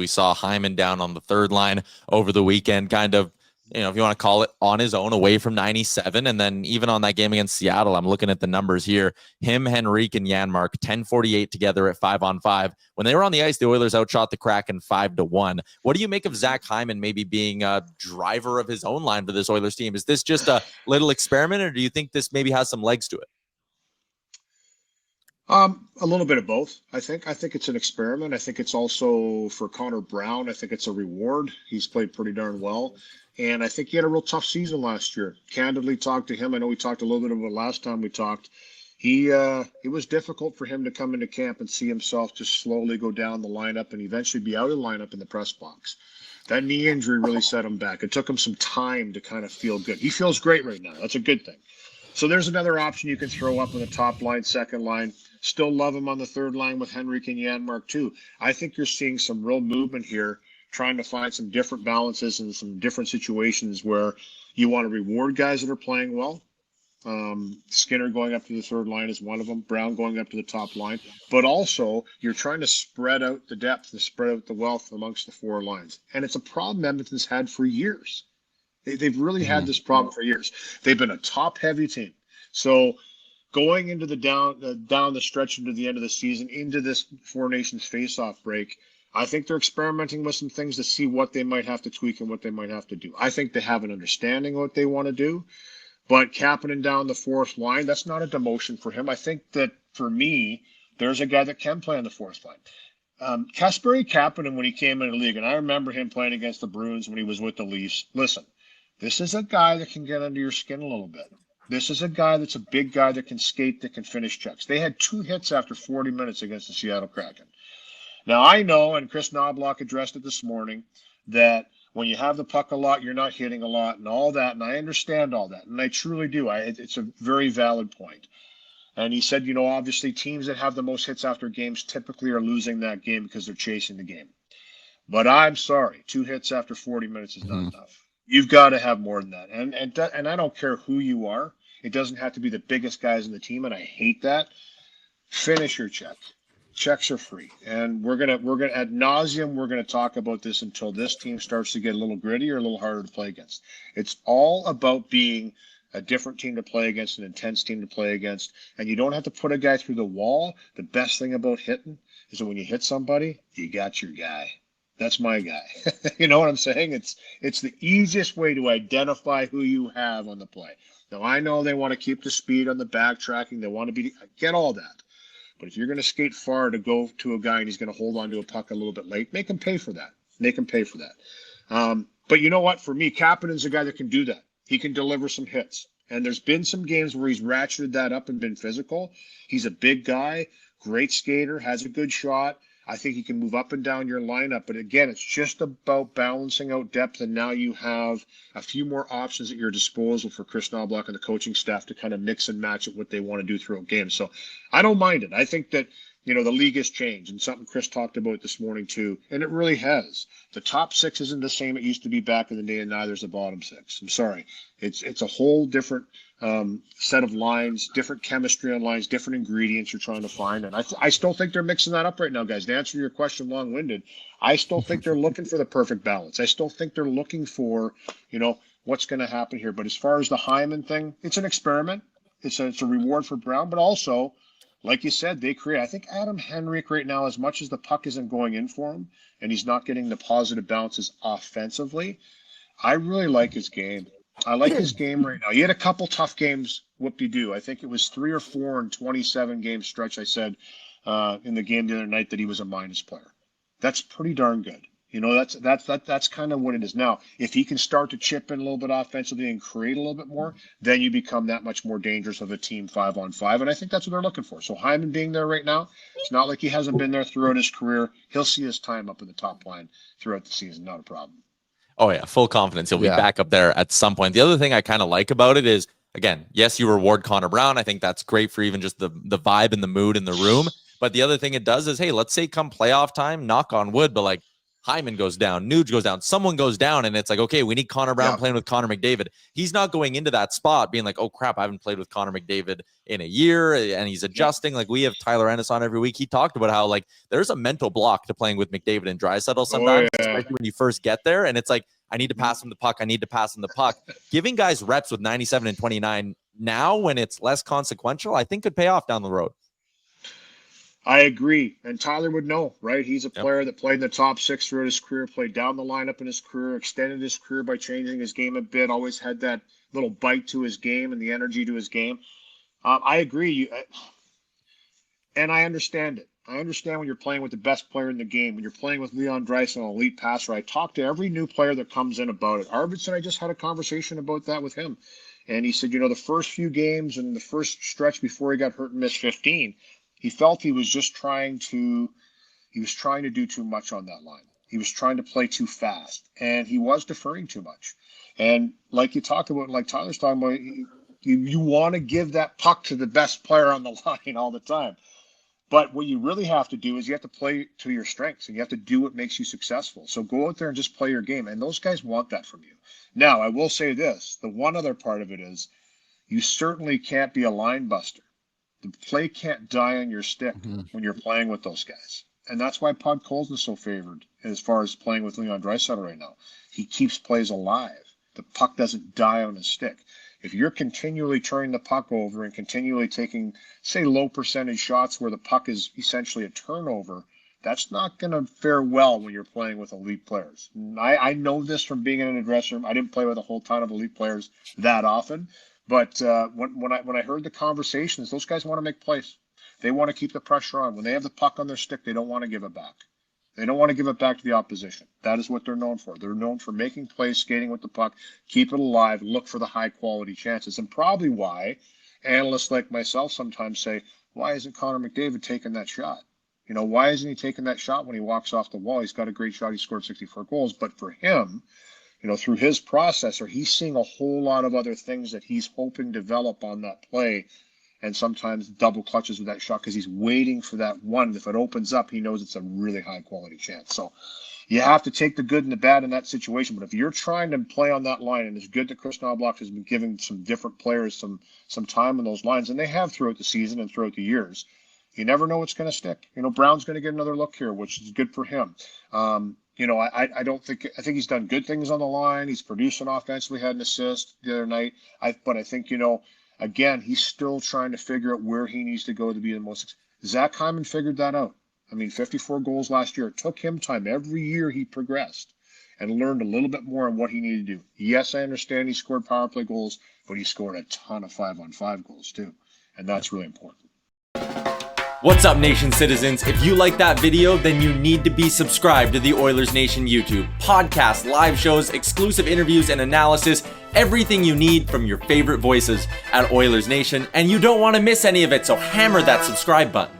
We saw Hyman down on the third line over the weekend, kind of, if you want to call it, on his own, away from 97. And then even on that game against Seattle, I'm looking at the numbers here. Him, Henrique, and Janmark, 10:48 together at 5-on-5. When they were on the ice, the Oilers outshot the Kraken 5-1. What do you make of Zach Hyman maybe being a driver of his own line for this Oilers team? Is this just a little experiment, or do you think this maybe has some legs to it? A little bit of both, I think. I think it's an experiment. I think it's also for Connor Brown. I think it's a reward. He's played pretty darn well. And I think he had a real tough season last year. Candidly talked to him. I know we talked a little bit about it last time we talked. It was difficult for him to come into camp and see himself just slowly go down the lineup and eventually be out of the lineup in the press box. That knee injury really set him back. It took him some time to kind of feel good. He feels great right now. That's a good thing. So there's another option you can throw up on the top line, second line. Still love him on the third line with Henrique and Janmark too. I think you're seeing some real movement here, trying to find some different balances and some different situations where you want to reward guys that are playing well. Skinner going up to the third line is one of them. Brown going up to the top line. But also, you're trying to spread out the depth and spread out the wealth amongst the four lines. And it's a problem Edmonton's had for years. They've really had this problem for years. They've been a top-heavy team. So going into the down the stretch into the end of the season, into this Four Nations face-off break, I think they're experimenting with some things to see what they might have to tweak and what they might have to do. I think they have an understanding of what they want to do, but Kapanen down the fourth line, that's not a demotion for him. I think that, for me, there's a guy that can play on the fourth line. Kasperi Kapanen, when he came into the league, and I remember him playing against the Bruins when he was with the Leafs, listen, this is a guy that can get under your skin a little bit. This is a guy that's a big guy that can skate, that can finish checks. They had 2 hits after 40 minutes against the Seattle Kraken. Now, I know, and Chris Knobloch addressed it this morning, that when you have the puck a lot, you're not hitting a lot and all that, and I understand all that, and I truly do. It's a very valid point. And he said, obviously teams that have the most hits after games typically are losing that game because they're chasing the game. But I'm sorry, 2 hits after 40 minutes is not enough. You've got to have more than that. And I don't care who you are. It doesn't have to be the biggest guys in the team, and I hate that. Finish your check. Checks are free. And we're gonna ad nauseum, we're gonna talk about this until this team starts to get a little grittier, a little harder to play against. It's all about being a different team to play against, an intense team to play against, and you don't have to put a guy through the wall. The best thing about hitting is that when you hit somebody, you got your guy. That's my guy. You know what I'm saying? It's the easiest way to identify who you have on the play. Now, I know they want to keep the speed on the backtracking. They want to I get all that. But if you're going to skate far to go to a guy and he's going to hold on to a puck a little bit late, make him pay for that. Make him pay for that. But you know what? For me, Kapanen's a guy that can do that. He can deliver some hits. And there's been some games where he's ratcheted that up and been physical. He's a big guy, great skater, has a good shot. I think he can move up and down your lineup. But again, it's just about balancing out depth. And now you have a few more options at your disposal for Chris Knobloch and the coaching staff to kind of mix and match at what they want to do throughout games. So I don't mind it. I think that, the league has changed, and something Chris talked about this morning too. And it really has. The top 6 isn't the same it used to be back in the day, and neither is the bottom 6. I'm sorry. It's a whole different set of lines, different chemistry on lines, different ingredients you're trying to find. And I still think they're mixing that up right now, guys. To answer your question long-winded, I still think they're looking for the perfect balance. I still think they're looking for, what's going to happen here. But as far as the Hyman thing, it's an experiment. It's a reward for Brown, but also, like you said, they create. I think Adam Henrique right now, as much as the puck isn't going in for him and he's not getting the positive bounces offensively, I really like his game. I like his game right now. He had a couple tough games, whoop-de-doo. I think it was 3 or 4 in 27-game stretch, I said in the game the other night, that he was a minus player. That's pretty darn good. That's kind of what it is. Now, if he can start to chip in a little bit offensively and create a little bit more, then you become that much more dangerous of a team 5-on-5, and I think that's what they're looking for. So Hyman being there right now, it's not like he hasn't been there throughout his career. He'll see his time up in the top line throughout the season, not a problem. Oh, yeah, full confidence. He'll be back up there at some point. The other thing I kind of like about it is, again, yes, you reward Connor Brown. I think that's great for even just the vibe and the mood in the room. But the other thing it does is, hey, let's say come playoff time, knock on wood, but Hyman goes down, Nuge goes down, someone goes down, and it's like, okay, we need Connor Brown playing with Connor McDavid. He's not going into that spot being like, oh crap, I haven't played with Connor McDavid in a year, and he's adjusting. Like, we have Tyler Ennis on every week. He talked about how like there's a mental block to playing with McDavid and Draisaitl sometimes, especially when you first get there, and it's like, I need to pass him the puck. I need to pass him the puck. Giving guys reps with 97 and 29 now when it's less consequential, I think could pay off down the road. I agree. And Tyler would know, right? He's a player that played in the top six throughout his career, played down the lineup in his career, extended his career by changing his game a bit, always had that little bite to his game and the energy to his game. I agree. And I understand it. I understand when you're playing with the best player in the game, when you're playing with Leon Draisaitl, an elite passer. I talk to every new player that comes in about it. Arvidsson, I just had a conversation about that with him. And he said, the first few games and the first stretch before he got hurt and missed 15, he felt he was just trying to do too much on that line. He was trying to play too fast, and he was deferring too much. And like you talk about, like Tyler's talking about, you want to give that puck to the best player on the line all the time. But what you really have to do is you have to play to your strengths, and you have to do what makes you successful. So go out there and just play your game, and those guys want that from you. Now, I will say this. The one other part of it is you certainly can't be a line buster. The play can't die on your stick when you're playing with those guys. And that's why Pod Colton is so favored as far as playing with Leon Draisaitl right now. He keeps plays alive. The puck doesn't die on his stick. If you're continually turning the puck over and continually taking, say, low percentage shots where the puck is essentially a turnover, that's not going to fare well when you're playing with elite players. I know this from being in a dressing room. I didn't play with a whole ton of elite players that often. But when I heard the conversations, those guys want to make plays. They want to keep the pressure on. When they have the puck on their stick, they don't want to give it back. They don't want to give it back to the opposition. That is what they're known for. They're known for making plays, skating with the puck, keep it alive, look for the high-quality chances. And probably why analysts like myself sometimes say, why isn't Connor McDavid taking that shot? Why isn't he taking that shot when he walks off the wall? He's got a great shot. He scored 64 goals. But for him, through his processor, he's seeing a whole lot of other things that he's hoping to develop on that play, and sometimes double clutches with that shot because he's waiting for that one. If it opens up, he knows it's a really high-quality chance. So you have to take the good and the bad in that situation. But if you're trying to play on that line, and it's good that Chris Knoblauch has been giving some different players some time on those lines, and they have throughout the season and throughout the years, you never know what's going to stick. Brown's going to get another look here, which is good for him. I think he's done good things on the line. He's producing offensively, had an assist the other night. But I think, again, he's still trying to figure out where he needs to go to be the most. Zach Hyman figured that out. 54 goals last year. It took him time. Every year he progressed and learned a little bit more on what he needed to do. Yes, I understand he scored power play goals, but he scored a ton of 5-on-5 goals too. And that's really important. What's up, Nation citizens? If you like that video, then you need to be subscribed to the Oilers Nation YouTube. Podcasts, live shows, exclusive interviews, and analysis. Everything you need from your favorite voices at Oilers Nation. And you don't want to miss any of it, so hammer that subscribe button.